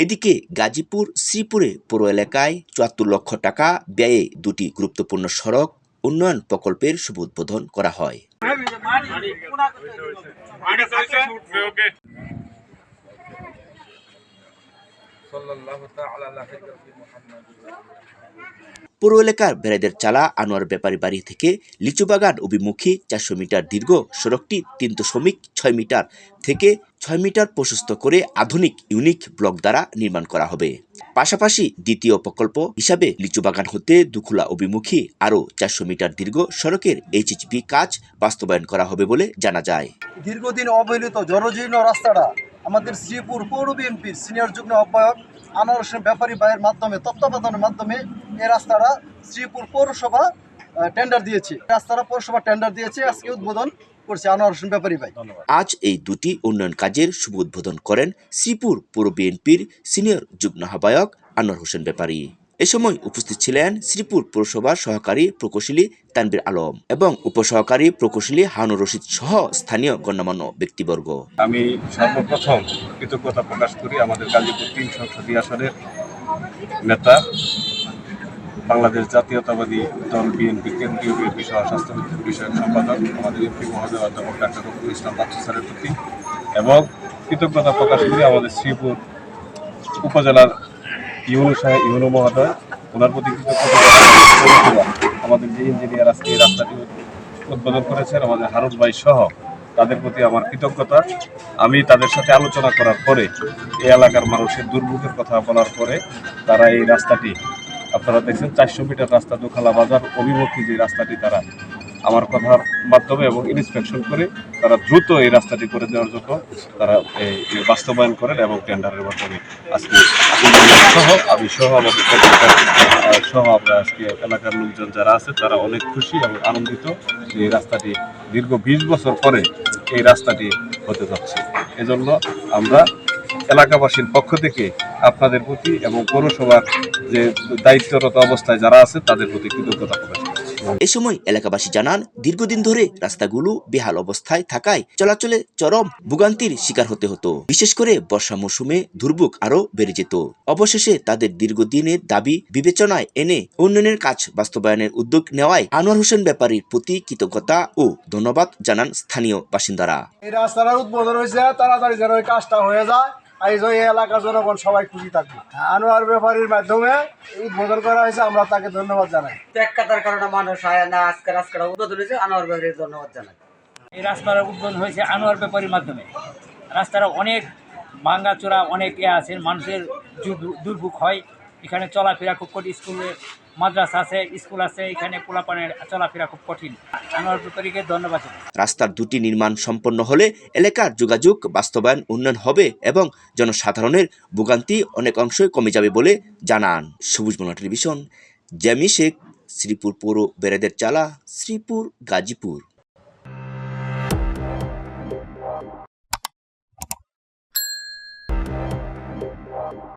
এদিকে গাজীপুর শ্রীপুরে পৌর এলাকায় ৭৪ লক্ষ টাকা ব্যয়ে দুটি গুরুত্বপূর্ণ সড়ক উন্নয়ন প্রকল্পের শুভ উদ্বোধন করা হয়। পৌর এলাকার বেড়াদের চালা আনোয়ার ব্যাপারী বাড়ি থেকে লিচুবাগান অভিমুখী ৪০০ মিটার দীর্ঘ সড়কটি ৩.৬ মিটার থেকে ৬ মিটার প্রশস্ত করে আধুনিক ইউনিক ব্লক দ্বারা নির্মাণ করা হবে। পাশাপাশি দ্বিতীয় প্রকল্প হিসাবে লিচুবাগান হতে দুখুলা অভিমুখী আরও ৪০০ মিটার দীর্ঘ সড়কের এইচএইচবি কাজ বাস্তবায়ন করা হবে বলে জানা যায়। দীর্ঘদিন অবহেলিত জরাজীর্ণ রাস্তাটা আমাদের শ্রীপুর পৌর বিএনপির সিনিয়র যুগ্ম আহ্বায়ক আনোয়ার হোসেন ব্যাপারী ভাইয়ের মাধ্যমে তত্ত্বাবধানের মাধ্যমে এই রাস্তাটা শ্রীপুর পৌরসভা টেন্ডার দিয়েছে। রাস্তাটা পৌরসভা টেন্ডার দিয়েছে, আজকে উদ্বোধন করছে আনোয়ার হোসেন ব্যাপারী ভাই। আজ এই দুটি উন্নয়ন কাজের শুভ উদ্বোধন করেন শ্রীপুর পৌর বিএনপির সিনিয়র যুগ্ম আহ্বায়ক আনোয়ার হোসেন ব্যাপারী। এ সময় উপস্থিত ছিলেন শ্রীপুর পৌরসভার সহকারী প্রকৌশলী তানভীর আলম এবং উপসহকারী প্রকৌশলী হারুনুর রশিদ সহ স্থানীয় গণ্যমান্য ব্যক্তিবর্গ। আমি সর্বপ্রথম কৃতজ্ঞতা প্রকাশ করি আমাদের গাজীপুর ৩ সংসদীয় আসনের নেতা, বাংলাদেশ জাতীয়তাবাদী দল বিএনপি কেন্দ্রীয় বিএনপি সহ স্বাস্থ্য বিষয়ক সম্পাদক আমাদের এমপি মহোদয় অধ্যাপক ডাক্তার রফিকুল ইসলাম বাচ্চু স্যারের প্রতি, এবং কৃতজ্ঞতা প্রকাশ করি আমাদের শ্রীপুর উপজেলার ইউনু মহোদয়, ওনার প্রতি কৃতজ্ঞতা। আমাদের যে ইঞ্জিনিয়ার আজকে এই রাস্তাটি উদ্বোধন করেছেন আমাদের হারুন ভাই সহ তাদের প্রতি আমার কৃতজ্ঞতা। আমি তাদের সাথে আলোচনা করার পরে এই এলাকার মানুষের দুর্ভোগের কথা বলার পরে তারা এই রাস্তাটি, আপনারা দেখছেন ৪০০ মিটার রাস্তা দোখালা বাজার অভিমুখী যে রাস্তাটি, তারা আমার কথার মাধ্যমে এবং ইন্সপেকশন করে তারা দ্রুত এই রাস্তাটি করে দেওয়ার জন্য তারা এই বাস্তবায়ন করেন এবং টেন্ডারের মাধ্যমে আজকে আমি সহ আমাদের সহ আমরা আজকে এলাকার লোকজন যারা আছে তারা অনেক খুশি এবং আনন্দিত যে এই রাস্তাটি দীর্ঘ ২০ বছর পরে এই রাস্তাটি হতে যাচ্ছে। এজন্য আমরা এলাকাবাসীর পক্ষ থেকে আপনাদের প্রতি এবং পৌরসভার যে দায়িত্বরত অবস্থায় যারা আছে তাদের প্রতি কৃতজ্ঞতা প্রকাশ করছি। এ সময় এলাকাবাসী জানান, দীর্ঘদিন ধরে রাস্তাগুলো বেহাল অবস্থায় থাকায় চলাচলে চরম ভোগান্তির শিকার হতে হতো। বিশেষ করে বর্ষা মৌসুমে দুর্ভোগ আরো বেড়ে যেত। অবশেষে তাদের দীর্ঘদিনের দাবি বিবেচনায় এনে উন্নয়নের কাজ বাস্তবায়নের উদ্যোগ নেওয়ায় আনোয়ার হোসেন ব্যাপারীর প্রতি কৃতজ্ঞতা ও ধন্যবাদ জানান স্থানীয় বাসিন্দারা। এই রাস্তাটা উদ্বোধন হয়েছে, তাড়াতাড়ি যেন ওই কাজটা হয়ে যায়, এই এলাকার জনগণ সবাই খুশি থাকবে। আনোয়ার ব্যাপারীর মাধ্যমে উদ্বোধন করা হয়েছে, আমরা তাকে ধন্যবাদ জানাই। ত্যাগকাতার কারণে মানুষ হয় না, আজকে রাস্তাটা উদ্বোধন হয়েছে, আনোয়ার ব্যাপারীর ধন্যবাদ জানাই। এই রাস্তার উদ্বোধন হয়েছে আনোয়ার ব্যাপারীর মাধ্যমে। রাস্তাটা অনেক ভাঙ্গাচোরা, অনেক আছে, মানুষের দুর্ভোগ হয়, এখানে চলাফেরা খুব কঠিন। স্কুলে মাদ্রাসা আছে, স্কুল আছে, এখানে পোলাপানের চলাফেরা খুব কঠিন। আনোয়ার ব্যাপারীকে ধন্যবাদ। রাস্তার দুটি নির্মাণ সম্পন্ন হলে এলাকার যোগাযোগ বাস্তবায়ন উন্নয়ন হবে এবং জনসাধারণের ভোগান্তি অনেক অংশই কমে যাবে বলে জানান। সবুজ বাংলা টেলিভিশন, জ্যামি শেখ, শ্রীপুর পৌর বেড়াদের চালা, শ্রীপুর, গাজীপুর।